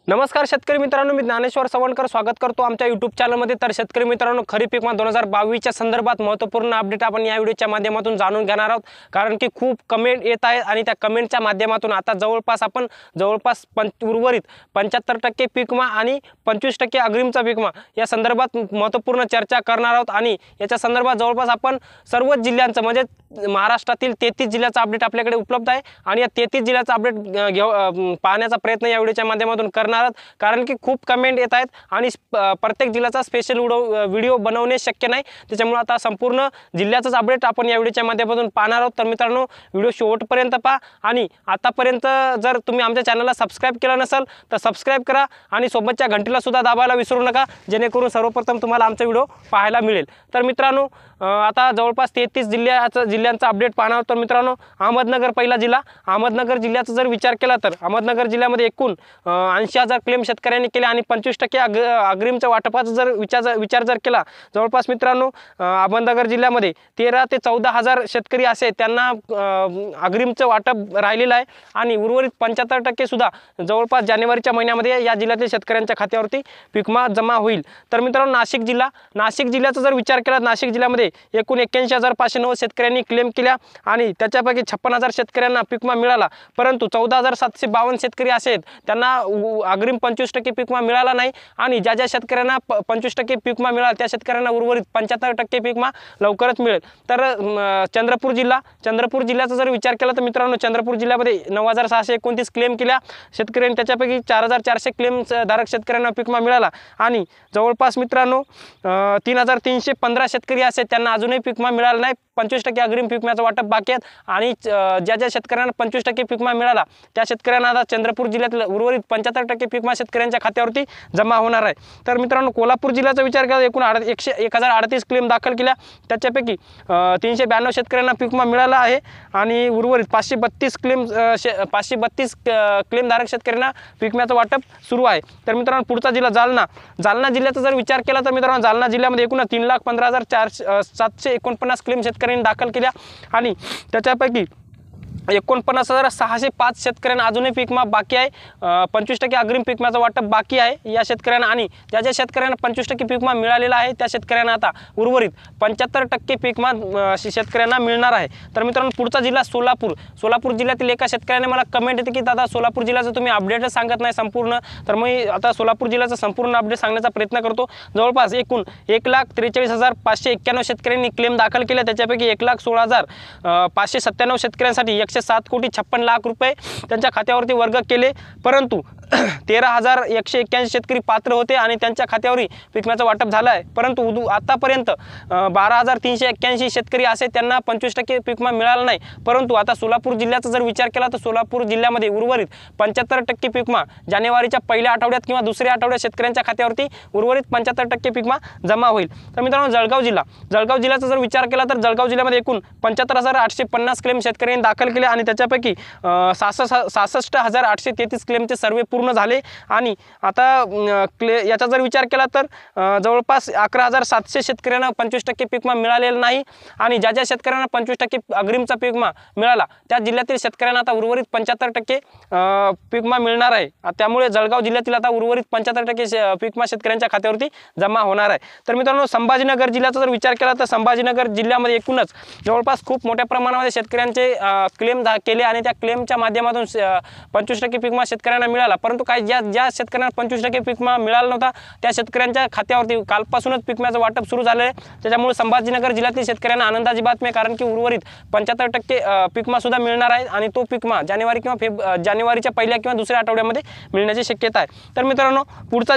नमस्कार शेतकरी मित्रांनो, मी ज्ञानेश्वर सवणकर स्वागत करतो आमच्या YouTube चॅनलमध्ये। तर शेतकरी मित्रांनो, खरीप पीक 2022 च्या संदर्भात महत्त्वपूर्ण अपडेट आपण या व्हिडिओच्या माध्यमातून जाणून घेणार आहोत। कारण की खूप कमेंट येत आहेत आणि त्या कमेंटच्या माध्यमातून आता जवळपास उर्वरित 75% पीक विमा आणि 25% अग्रिमचा पीक विमा या संदर्भात महत्त्वपूर्ण चर्चा करणार आहोत। आणि याच्या संदर्भात जवळपास आपण सर्व जिल्ह्यांचं म्हणजे महाराष्ट्रातील 33 जिल्ह्याचा अपडेट आपल्याकडे उपलब्ध आहे आणि या 33 जिल्ह्याचा अपडेट पाहण्याचा प्रयत्न या व्हिडिओच्या माध्यमातून करणार आहोत। कारण की खूप कमेंट येत आहेत आणि प्रत्येक जिल्ह्याचा स्पेशल व्हिडिओ बनवणे शक्य नाही, त्याच्यामुळे आता संपूर्ण जिल्ह्याचाच अपडेट आपण या व्हिडिओच्या माध्यमातून पाहणार आहोत। तर मित्रांनो, व्हिडिओ शेवटपर्यंत पहा आणि आतापर्यंत जर तुम्ही आमच्या चॅनलला सबस्क्राइब केलं नसेल तर सबस्क्राइब करा आणि सोबतच्या घंटीला सुद्धा दाबायला विसरू नका, जेणेकरून सर्वप्रथम तुम्हाला आमचा व्हिडिओ पाहायला मिळेल। तर मित्रांनो, आता जवळपास 33 जिल्ह्यांचा अपडेट पाहणार आहोत। तर मित्रांनो, अहमदनगर पहिला जिल्हा। अहमदनगर जिल्ह्याचा जर विचार केला तर अहमदनगर जिल्ह्यामध्ये एकूण 80,000 क्लेम शेतकऱ्यांनी केले आणि 25% अग्रिमच्या वाटपाचा जर विचार जर केला, जवळपास मित्रांनो अहमदनगर जिल्ह्यामध्ये 13 ते 14,000 शेतकरी असे त्यांना अग्रिमचं वाटप राहिलेलं आहे आणि उर्वरित 75% सुद्धा जवळपास जानेवारीच्या महिन्यामध्ये या जिल्ह्यातील शेतकऱ्यांच्या खात्यावरती पीक विमा जमा होईल। तर मित्रांनो, नाशिक जिल्ह्याचा जर विचार केला, नाशिक जिल्ह्यामध्ये एकूण 81,590 शेतकऱ्यांनी क्लेम केल्या आणि त्याच्यापैकी 56,000 शेतकऱ्यांना पीक विमा मिळाला, परंतु 14,752 शेतकरी असे आहेत त्यांना अग्रिम 25% पीक विमा मिळाला नाही। आणि ज्या शेतकऱ्यांना 25% पीक विमा मिळाला त्या शेतकऱ्यांना उर्वरित 75% पीक विमा लवकरच मिळेल। तर चंद्रपूर जिल्ह्याचा जर विचार केला तर मित्रांनो, चंद्रपूर जिल्ह्यामध्ये 9,629 क्लेम केल्या शेतकऱ्यांनी, त्याच्यापैकी 4,400 क्लेम धारक शेतकऱ्यांना पीक विमा मिळाला आणि जवळपास मित्रांनो 3,315 शेतकरी असे त्यांना अजूनही पीक विमा मिळाला नाही। 25% अग्रिम पीक विम्याचं वाटप बाकी आहेत आणि ज्या शेतकऱ्यांना 25% पीक विमा मिळाला त्या शेतकऱ्यांना आता चंद्रपूर जिल्ह्यातील उर्वरित 75% पीक विमा शेतकऱ्यांच्या खात्यावरती जमा होणार आहे। तर मित्रांनो, कोल्हापूर जिल्ह्याचा विचार केला एकूण 1,038 क्लेम दाखल केल्या, त्याच्यापैकी 392 शेतकऱ्यांना पीक विमा मिळाला आहे आणि उर्वरित 532 क्लेम धारक शेतकऱ्यांना पीक विम्याचं वाटप सुरू आहे। तर मित्रांनो, पुढचा जिल्हा जालना जिल्ह्याचा जर विचार केला तर मित्रांनो, जालना जिल्ह्यामध्ये एकूण 3,15,749 क्लेम शेतकऱ्यांनी दाखल केल्या आणि त्याच्यापैकी 49,605 शेतकऱ्यांना अजूनही पीक विमा बाकी आहे। 25% अग्रिम पीक विम्याचं वाटप बाकी आहे या शेतकऱ्यांना आणि ज्या शेतकऱ्यांना 25% पीक विमा मिळालेला आहे त्या शेतकऱ्यांना आता उर्वरित 75% पीक विमा शेतकऱ्यांना मिळणार आहे। तर मित्रांनो, पुढचा जिल्हा सोलापूर जिल्ह्यातील एका शेतकऱ्याने मला कमेंट येते की दादा, सोलापूर जिल्ह्याचं तुम्ही अपडेटच सांगत नाही संपूर्ण। तर मी आता सोलापूर जिल्ह्याचं संपूर्ण अपडेट सांगण्याचा प्रयत्न करतो। जवळपास एकूण 1,43,591 शेतकऱ्यांनी क्लेम दाखल केले, त्याच्यापैकी 1,16,597 शेतकऱ्यांसाठी 107,56,00,000 रुपये त्यांच्या खात्यावरती वर्ग केले, परंतु 13,181 शेतकरी पात्र होते आणि त्यांच्या खात्यावरही पीक विम्याचं वाटप झालं आहे। परंतु आतापर्यंत 12,381 शेतकरी असे त्यांना 25% पीक विमा मिळाला नाही। परंतु आता सोलापूर जिल्ह्याचा जर विचार केला तर सोलापूर जिल्ह्यामध्ये उर्वरित 75% पीक विमा जानेवारीच्या पहिल्या आठवड्यात किंवा दुसऱ्या आठवड्यात शेतकऱ्यांच्या खात्यावरती उर्वरित 75% पीक विमा जमा होईल। तर मित्रांनो, जळगाव जिल्ह्याचा जर विचार केला तर जळगाव जिल्ह्यामध्ये एकूण 75,850 क्लेम शेतकऱ्यांनी दाखल केले आणि त्याच्यापैकी 66,833 क्लेमचे सर्वे पूर्ण झाले आणि आता याचा जर विचार केला तर जवळपास 11,700 शेतकऱ्यांना 25% पीक विमा मिळालेला नाही आणि ज्या शेतकऱ्यांना 25% अग्रिमचा पीक विमा मिळाला त्या जिल्ह्यातील शेतकऱ्यांना आता उर्वरित 75% पीक विमा मिळणार आहे। त्यामुळे जळगाव जिल्ह्यातील आता उर्वरित 75% पीक विमा शेतकऱ्यांच्या खात्यावरती जमा होणार आहे। तर मित्रांनो, संभाजीनगर जिल्ह्याचा जर विचार केला तर संभाजीनगर जिल्ह्यामध्ये एकूणच जवळपास खूप मोठ्या प्रमाणामध्ये शेतकऱ्यांचे क्लेम केले आणि त्या क्लेमच्या माध्यमातून 25% पीक विमा शेतकऱ्यांना मिळाला, परंतु काही ज्या शेतकऱ्यांना 25% पीक विमा मिळाला नव्हता त्या शेतकऱ्यांच्या खात्यावरती कालपासूनच पीक विम्याचं वाटप सुरू झालं आहे। त्याच्यामुळे संभाजीनगर जिल्ह्यातील शेतकऱ्यांना आनंदाची बातमी आहे, कारण की उर्वरित 75% पीक विमा सुद्धा मिळणार आहे आणि तो पीक विमा जानेवारीच्या पहिल्या किंवा दुसऱ्या आठवड्यामध्ये मिळण्याची शक्यता आहे। तर मित्रांनो, पुढचा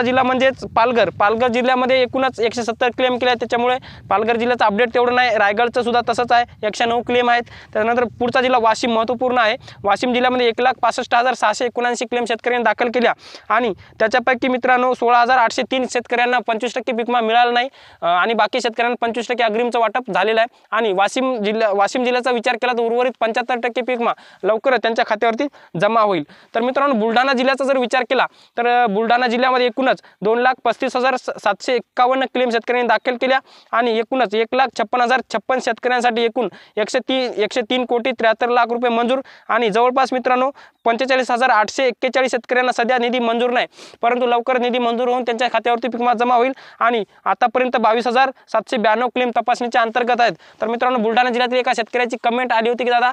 जिल्हा म्हणजेच पालघर जिल्ह्यामध्ये एकूणच 170 क्लेम केले आहेत, त्याच्यामुळे पालघर जिल्ह्याचं अपडेट तेवढं नाही। रायगडचं सुद्धा तसंच आहे, 109 क्लेम आहेत। त्यानंतर पुढचा जिल्हा वाशिम महत्त्वपूर्ण आहे। वाशिम जिल्ह्यामध्ये 1,65,679 क्लेम शेतकऱ्यांनी दाखल केल्या आणि त्याच्यापैकी मित्रांनो 16,803 शेतकऱ्यांना 25% पीक विमा मिळाला नाही आणि बाकी शेतकऱ्यांना 25% अग्रिमचं वाटप झालेलं आहे। आणि वाशिम जिल्ह्याचा विचार केला तर उर्वरित 75% पीक विमा लवकरच त्यांच्या खात्यावरती जमा होईल। तर मित्रांनो, बुलढाणा जिल्ह्याचा जर विचार केला तर बुलढाणा जिल्ह्यामध्ये एकूणच 2,35,751 क्लेम शेतकऱ्यांनी दाखल केल्या आणि एकूणच 1,56,056 शेतकऱ्यांसाठी एकूण 103,73,73,00,000 रुपये मंजूर आणि जवळपास मित्रांनो 45,841 शेतकऱ्यांना सध्या निधी मंजूर नाही, परंतु लवकर निधी मंजूर होऊन त्यांच्या खात्यावरती पीक विमा जमा होईल आणि आतापर्यंत 22,792 क्लेम तपासणीच्या अंतर्गत आहेत। तर मित्रांनो, बुलढाणा जिल्ह्यातील एका शेतकऱ्याची कमेंट आली होती की दादा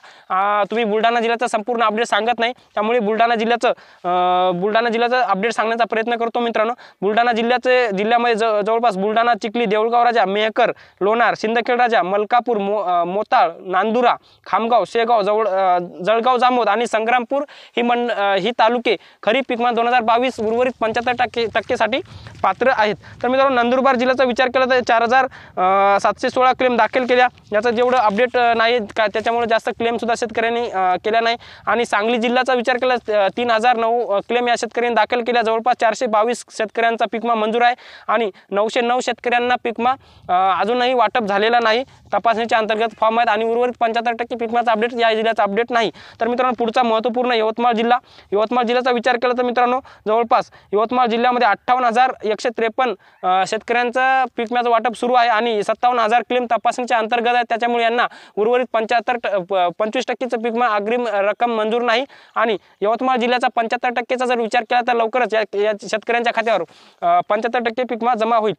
तुम्ही बुलढाणा जिल्ह्याचा संपूर्ण अपडेट सांगत नाही, त्यामुळे बुलढाणा जिल्ह्याचं अपडेट सांगण्याचा प्रयत्न करतो। मित्रांनो, बुलढाणा जिल्ह्यामध्ये जवळपास बुलढाणा, चिखली, देऊळगाव राजा, मेहकर, लोणार, सिंदखेड राजा, मलकापूर, मोताळ, नांदुरा, खामगाव, शेगाव, जळगाव, जामोद आणि संग्रामपूर ही तालुके खरीप पीक विमा 2022 उर्वरित 75% साठी पात्र आहेत। तर मित्रांनो, नंदुरबार जिल्ह्याचा विचार केला तर 4,716 क्लेम दाखल केल्या, याचं जेवढं अपडेट नाही का त्याच्यामुळे जास्त क्लेम सुद्धा शेतकऱ्यांनी केल्या नाही। आणि सांगली जिल्ह्याचा विचार केला 3,009 क्लेम या शेतकऱ्यांनी दाखल केल्या, जवळपास 422 शेतकऱ्यांचा पीक विमा मंजूर आहे आणि 909 शेतकऱ्यांना पीक विमा अजूनही वाटप झालेला नाही, तपासणीच्या अंतर्गत फॉर्म आहेत आणि उर्वरित 75% पीक विम्याचा अपडेट या जिल्ह्याचा अपडेट नाही। तर मित्रांनो, पुढचा महत्त्वपूर्ण यवतमाळ जिल्ह्याचा विचार केला तर मित्रांनो, जवळपास यवतमाळ जिल्ह्यामध्ये 58,153 शेतकऱ्यांचा पीक विम्याचं वाटप सुरू आहे आणि 57,000 क्लेम तपासणीच्या अंतर्गत आहेत, त्याच्यामुळे यांना उर्वरित 25% पीक विमा अग्रिम रक्कम मंजूर नाही आणि यवतमाळ जिल्ह्याचा 75%चा जर विचार केला तर लवकरच या शेतकऱ्यांच्या खात्यावर 75% पीक विमा जमा होईल।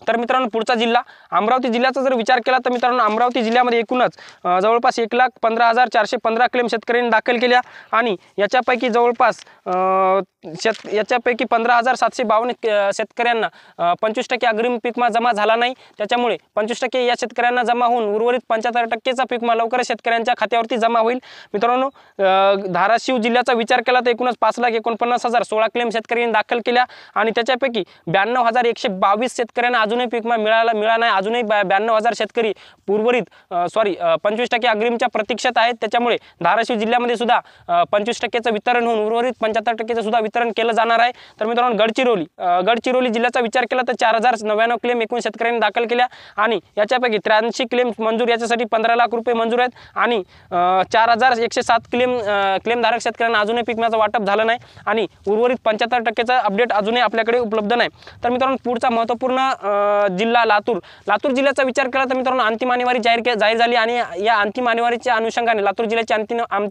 तर मित्रांनो, पुढचा जिल्हा अमरावती जिल्ह्याचा जर विचार केला तर मित्रांनो, अमरावती जिल्ह्यामध्ये एकूणच जवळपास 1,15,415 क्लेम शेतकऱ्यांनी दाखल केल्या आणि याच्यापैकी जवळपास 15,752 शेतकऱ्यांना 25% अग्रिम पीक विमा जमा झाला नाही, त्याच्यामुळे 25% या शेतकऱ्यांना जमा होऊन उर्वरित 75%चा पीक विमा लवकरच शेतकऱ्यांच्या खात्यावरती जमा होईल। मित्रांनो, धाराशिव जिल्ह्याचा विचार केला तर एकूणच 5,49,016 क्लेम शेतकऱ्यांनी दाखल केल्या आणि त्याच्यापैकी 92,122 शेतकऱ्यांना अजूनही पीक विमा मिळाला नाही, अजूनही 92,000 शेतकरी उर्वरित 25% अग्रिमच्या प्रतीक्षेत आहेत, त्याच्यामुळे धाराशिव जिल्ह्यामध्ये सुद्धा 25%चं वितरण होऊन उर्वरित 75%चं सुद्धा वितरण केलं जाणार आहे। तर मित्रांनो, गडचिरोली जिल्ह्याचा विचार केला तर 4,099 क्लेम एकूण शेतकऱ्यांनी दाखल केल्या आणि याच्यापैकी 83 क्लेम मंजूर, याच्यासाठी 15 लाख रुपये मंजूर आहेत आणि 4,107 क्लेमधारक शेतकऱ्यांना अजूनही पीक विम्याचं वाटप झालं नाही आणि उर्वरित 75%चं अपडेट अजूनही आपल्याकडे उपलब्ध नाही। तर मित्रांनो, पुढचा महत्त्वपूर्ण जिल्हा लातूर जिल्ह्याचा विचार केला तर मित्रांनो, अंतिम आणीवारी जाहीर झाली आणि या अंतिम आणीवारीच्या अनुषंगाने लातूर जिल्ह्याची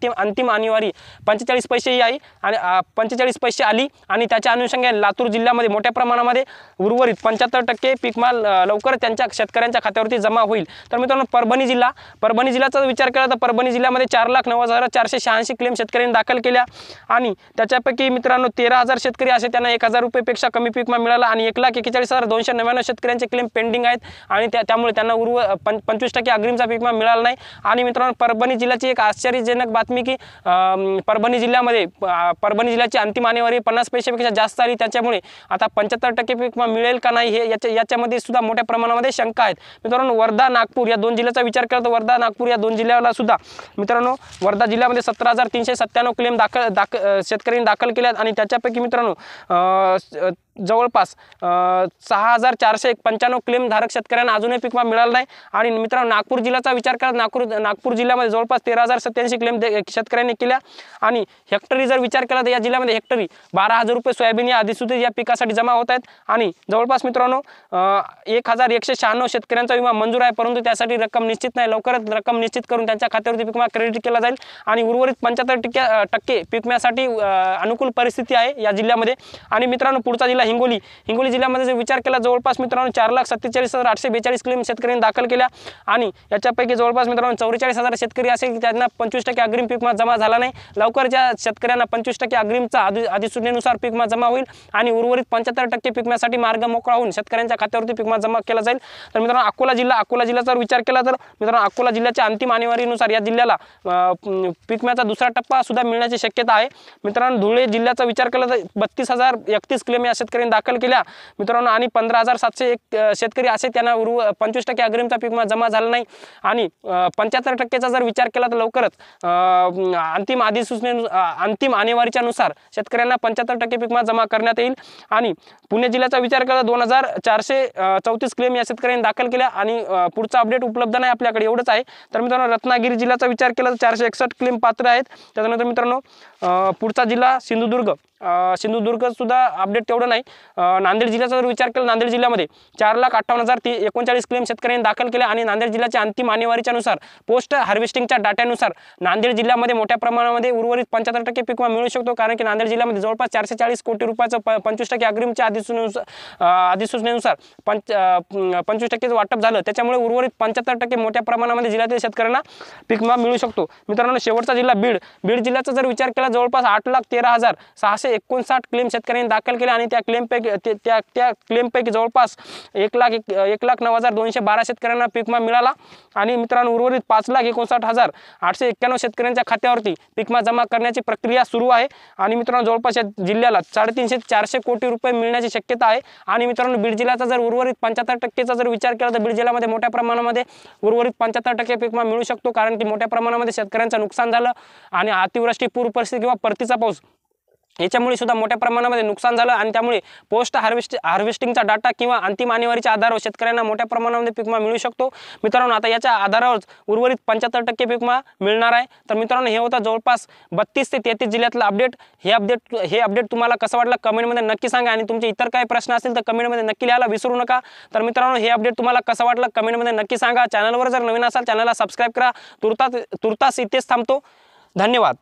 अंतिम आणीवारी 45 पैसे ही आहे आणि 45 पैसे आली आणि त्याच्या अनुषंगाने लातूर जिल्ह्यामध्ये मोठ्या प्रमाणामध्ये उर्वरित 75% पीक माल लवकर त्यांच्या शेतकऱ्यांच्या खात्यावरती जमा होईल। तर मित्रांनो, परभणी जिल्ह्याचा विचार केला तर परभणी जिल्ह्यामध्ये 4,90,486 क्लेम शेतकऱ्यांनी दाखल केल्या आणि त्याच्यापैकी मित्रांनो 13,000 शेतकरी असे त्यांना 1,000 रुपयेपेक्षा कमी पीक विमा मिळाला आणि 1,41,299 शेतकऱ्यांचे क्लेम पेंडिंग आहेत आणि त्यामुळे त्यांना 25% अग्रिमचा पीक विमा मिळाला नाही। आणि मित्रांनो, परभणी जिल्ह्याची एक आश्चर्यजनक बातमी की परभणी जिल्ह्याची अंतिम आणीवारी 50 पैशापेक्षा जास्त आली, त्याच्यामुळे आता 75% पीक विमा मिळेल का नाही हे याच्यामध्ये सुद्धा मोठ्या प्रमाणामध्ये शंका आहेत। मित्रांनो, वर्धा, नागपूर या दोन जिल्ह्याचा विचार केला तर वर्धा, नागपूर या दोन जिल्ह्याला सुद्धा मित्रांनो, वर्धा जिल्ह्यामध्ये 17,397 क्लेम शेतकऱ्यांनी दाखल केल्यात आणि त्याच्यापैकी मित्रांनो जवळपास 6,495 क्लेम धारक शेतकऱ्यांना अजूनही पीक विमा मिळाला नाही। आणि मित्रांनो, नागपूर जिल्ह्याचा विचार केला नागपूर जिल्ह्यामध्ये जवळपास 13,087 क्लेम शेतकऱ्यांनी केल्या आणि हेक्टरी जर विचार केला तर या जिल्ह्यामध्ये हेक्टरी 12,000 रुपये सोयाबीन या अधिसूचित या पिकासाठी जमा होत आहेत आणि जवळपास मित्रांनो 1,196 शेतकऱ्यांचा विमा मंजूर आहे, परंतु त्यासाठी रक्कम निश्चित नाही, लवकरच रक्कम निश्चित करून त्यांच्या खात्यावरती पीक विमा क्रेडिट केला जाईल आणि उर्वरित 75% पीक विम्यासाठी अनुकूल परिस्थिती आहे या जिल्ह्यामध्ये। आणि मित्रांनो, पुढचा जिल्हा हिंगोली जिल्ह्यामध्ये जर विचार केला जवळपास मित्रांनो 4,47,842 क्लेम शेतकऱ्यांनी दाखल केल्या आणि याच्यापैकी जवळपास मित्रांनो 44,000 शेतकरी असेल त्यांना 25% अग्रिम पीक विमा जमा झाला नाही, लवकर ज्या शेतकऱ्यांना 25% अग्रिमचा अधिसूचनेनुसार पीक विमा जमा होईल आणि उर्वरित 75% पीक विम्यासाठी मार्ग मोकळा होऊन शेतकऱ्यांच्या खात्यावरती पीक विमा जमा केला जाईल। तर मित्रांनो, अकोला जिल्ह्याचा विचार केला तर मित्रांनो अकोला जिल्ह्याच्या अंतिम आणीवारीनुसार या जिल्ह्याला पीक विम्याचा दुसरा टप्पा सुद्धा मिळण्याची शक्यता आहे। मित्रांनो, धुळे जिल्ह्याचा विचार केला तर 32,031 क्लेम या शेतकऱ्यांनी दाखल केल्या मित्रांनो आणि 15,701 शेतकरी असे त्यांना 25% अग्रिमचा पीक विमा जमा झाला नाही आणि 75%चा जर विचार केला तर लवकरच अंतिम आणीवारीच्या नुसार शेतकऱ्यांना 75% पीक विमा जमा करण्यात येईल। आणि पुणे जिल्ह्याचा विचार केला 2,434 क्लेम या शेतकऱ्यांनी दाखल केल्या आणि पुढचा अपडेट उपलब्ध नाही आपल्याकडे, एवढंच आहे। तर मित्रांनो, रत्नागिरी जिल्ह्याचा विचार केला तर 461 क्लेम पात्र आहेत। त्यानंतर मित्रांनो पुढचा जिल्हा सिंधुदुर्ग सिंधुदुर्ग सुद्धा अपडेट तेवढं नाही। नांदेड जिल्ह्याचा जर विचार केला, नांदेड जिल्ह्यामध्ये 4,58,039 क्लेम शेतकऱ्यांनी दाखल केले आणि नांदेड जिल्ह्याच्या अंतिम आणेवारीच्या नुसार पोस्ट हार्वेस्टिंगच्या डाट्यानुसार नांदेड जिल्ह्यामध्ये मोठ्या प्रमाणामध्ये उर्वरित 75% पीक विमा मिळू शकतो, कारण की नांदेड जिल्ह्यामध्ये जवळपास 440 कोटी रुपयाचं 25% अग्रिमच्या अधिसूचनेनुसार 25% वाटप झालं, त्याच्यामुळे उर्वरित 75% मोठ्या प्रमाणामध्ये जिल्ह्यातील शेतकऱ्यांना पीक विमा मिळू शकतो। मित्रांनो, शेवटचा जिल्हा बीड जिल्ह्याचा जर विचार केला, जवळपास 8,13,659 क्लेम शेतकऱ्यांनी दाखल केले आणि त्या क्लेमपैकी जवळपास 1,09,212 शेतकऱ्यांना पीक विमा मिळाला आणि मित्रांनो उर्वरित 5,59,891 शेतकऱ्यांच्या खात्यावरती पीक विमा जमा करण्याची प्रक्रिया सुरू आहे आणि मित्रांनो जवळपास या जिल्ह्याला 350 ते 400 कोटी रुपये मिळण्याची शक्यता आहे। आणि मित्रांनो बीड जिल्ह्याचा जर उर्वरित 75%चा जर विचार केला तर बीड जिल्ह्यामध्ये मोठ्या प्रमाणामध्ये उर्वरित 75% पीक विमा मिळू शकतो, कारण की मोठ्या प्रमाणामध्ये शेतकऱ्यांचं नुकसान झालं आणि अतिवृष्टी, पूर परिस्थिती किंवा परतीचा पाऊस याच्यामुळे सुद्धा मोठ्या प्रमाणामध्ये नुकसान झालं आणि त्यामुळे पोस्ट हार्वेस्टिंगचा डाटा किंवा अंतिम आणेवारीच्या आधारावर शेतकऱ्यांना मोठ्या प्रमाणामध्ये पीक विमा मिळू शकतो। मित्रांनो, आता याच्या आधारावर उर्वरित 75% पीक विमा मिळणार आहे। तर मित्रांनो, हे होतं जवळपास 32 ते 33 जिल्ह्यातलं अपडेट। हे अपडेट तुम्हाला कसं वाटलं कमेंटमध्ये नक्की सांगा आणि तुमचे इतर काही प्रश्न असतील तर कमेंटमध्ये नक्की लिहायला विसरू नका। तर मित्रांनो, हे अपडेट तुम्हाला कसं वाटलं कमेंटमध्ये नक्की सांगा। चॅनलवर जर नवीन असाल चॅनलला सबस्क्राईब करा। तुर्तास इथेच थांबतो। धन्यवाद।